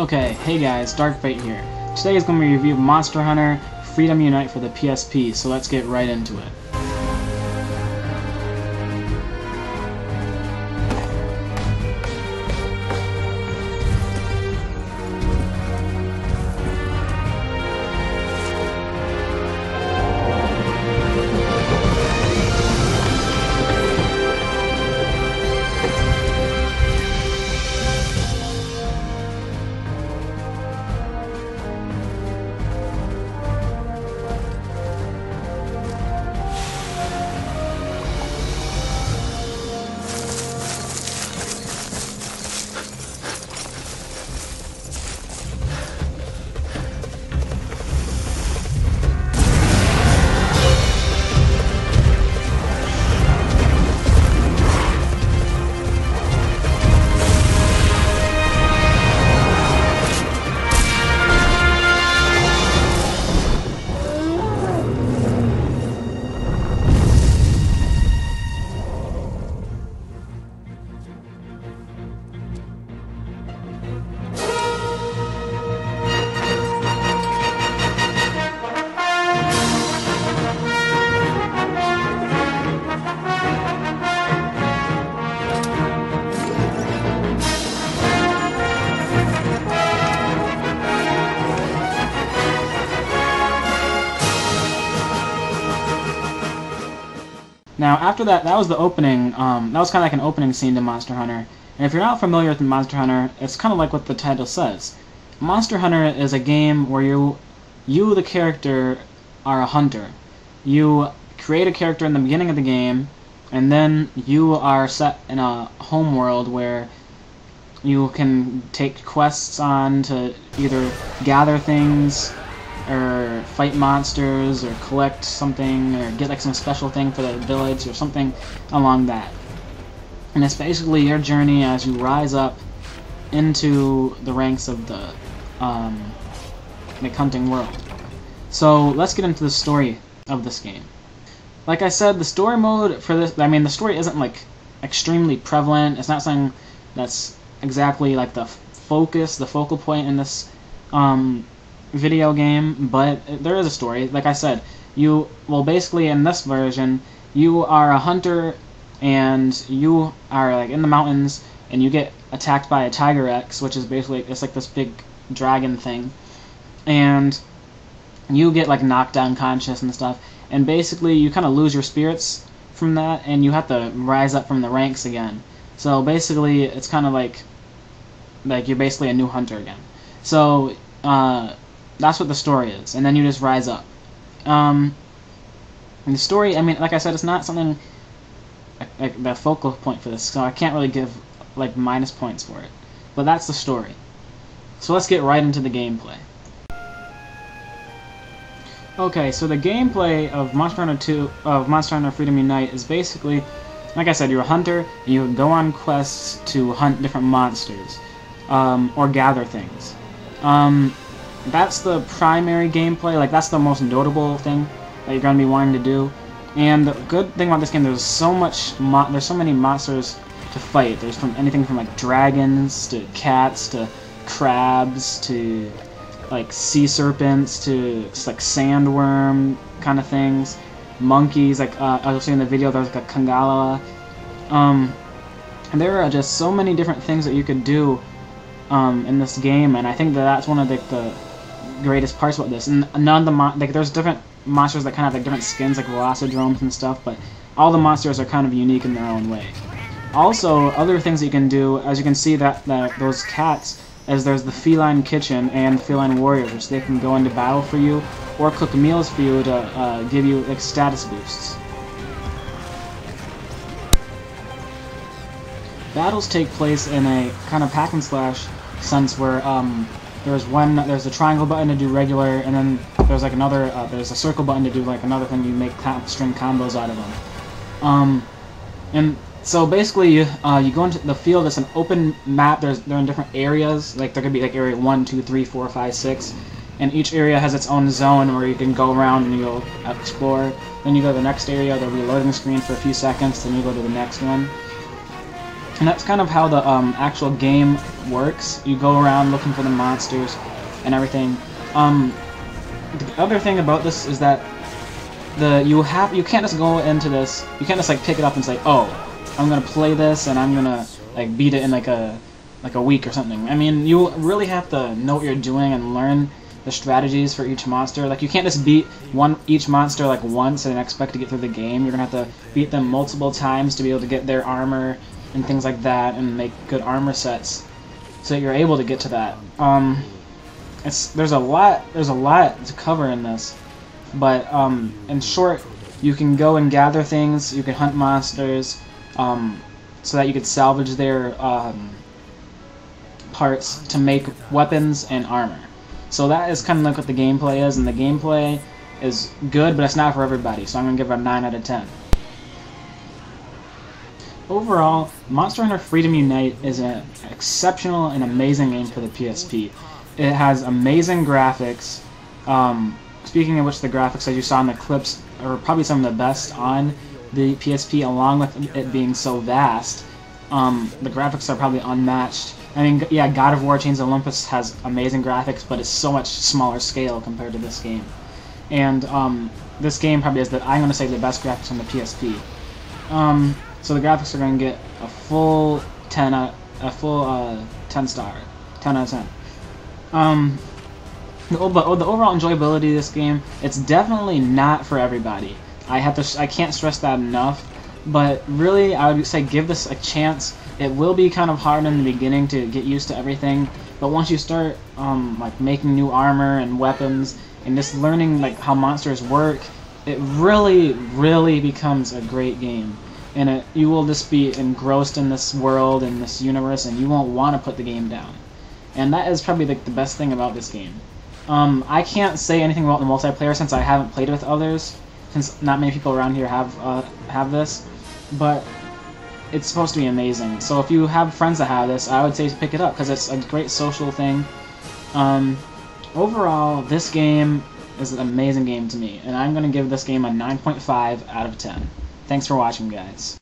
Okay, hey guys, Darkbait here. Today is going to be a review of Monster Hunter Freedom Unite for the PSP, so let's get right into it. Now, after that was the opening, that was kind of like an opening scene to Monster Hunter. And if you're not familiar with Monster Hunter, it's kind of like what the title says. Monster Hunter is a game where you the character, are a hunter. You create a character in the beginning of the game, and then you are set in a home world where you can take quests on to either gather things, or fight monsters, or collect something, or get like some special thing for the village, or something along that. And it's basically your journey as you rise up into the ranks of the hunting world. So let's get into the story of this game. Like I said, the story mode for this, the story isn't like extremely prevalent. It's not something that's exactly like the focal point in this video game, but there is a story. Like I said, basically in this version, you are a hunter, and you are like in the mountains, and you get attacked by a Tiger X, which is basically, it's like this big dragon thing, and you get like knocked unconscious and stuff, and basically you kind of lose your spirits from that, and you have to rise up from the ranks again. So basically it's kind of like you're basically a new hunter again. So that's what the story is, and then you just rise up. And the story, like I said, it's not something like the focal point for this, so I can't really give like minus points for it. But that's the story. So let's get right into the gameplay. Okay, so the gameplay of Monster Hunter Freedom Unite is basically, like I said, you're a hunter, and you go on quests to hunt different monsters, or gather things. That's the primary gameplay, like that's the most notable thing that you're going to be wanting to do. And the good thing about this game, there's so many monsters to fight. There's anything from like dragons to cats to crabs to like sea serpents to like sandworm kind of things, monkeys. Like I was seeing in the video, there's like a Kangala. And there are just so many different things that you could do in this game, and I think that's one of the greatest parts about this. And none of the there's different monsters that kind of have like different skins, like Velocidromes and stuff, but all the monsters are kind of unique in their own way. Also, other things that you can do, as you can see that those cats, as there's the feline kitchen and feline warriors, which they can go into battle for you or cook meals for you to give you like status boosts. Battles take place in a kind of hack and slash sense where there's a triangle button to do regular, and then there's like another there's a circle button to do like another thing. You make string combos out of them. And so basically you go into the field. It's an open map. They're in different areas. Like there could be like area 1, 2, 3, 4, 5, 6, and each area has its own zone where you can go around and you go explore. Then you go to the next area. There'll be a loading screen for a few seconds. Then you go to the next one. And that's kind of how the actual game works. You go around looking for the monsters and everything. The other thing about this is that you can't just go into this. You can't just like pick it up and say, "Oh, I'm gonna play this and I'm gonna like beat it in like a week or something." I mean, you really have to know what you're doing and learn the strategies for each monster. Like, you can't just beat each monster like once and expect to get through the game. You're gonna have to beat them multiple times to be able to get their armor and things like that, and make good armor sets so that you're able to get to that. There's a lot to cover in this, but in short, you can go and gather things. You can hunt monsters, so that you could salvage their parts to make weapons and armor. So that is kind of like what the gameplay is, and the gameplay is good, but it's not for everybody, so I'm going to give it a 9 out of 10. Overall, Monster Hunter Freedom Unite is an exceptional and amazing game for the PSP. It has amazing graphics. Speaking of which, the graphics, as you saw in the clips, are probably some of the best on the PSP, along with it being so vast. The graphics are probably unmatched. I mean, yeah, God of War Chains of Olympus has amazing graphics, but it's so much smaller scale compared to this game. And this game probably has I'm going to say the best graphics on the PSP. So the graphics are going to get a full 10 out of 10. The overall enjoyability of this game, it's definitely not for everybody. I can't stress that enough. But really, I would say give this a chance. It will be kind of hard in the beginning to get used to everything, but once you start like making new armor and weapons and just learning like how monsters work, it really becomes a great game. And you will just be engrossed in this world and this universe, and you won't want to put the game down. And that is probably the best thing about this game. I can't say anything about the multiplayer since I haven't played with others, since not many people around here have this. But it's supposed to be amazing. So if you have friends that have this, I would say pick it up, because it's a great social thing. Overall, this game is an amazing game to me, and I'm going to give this game a 9.5 out of 10. Thanks for watching, guys.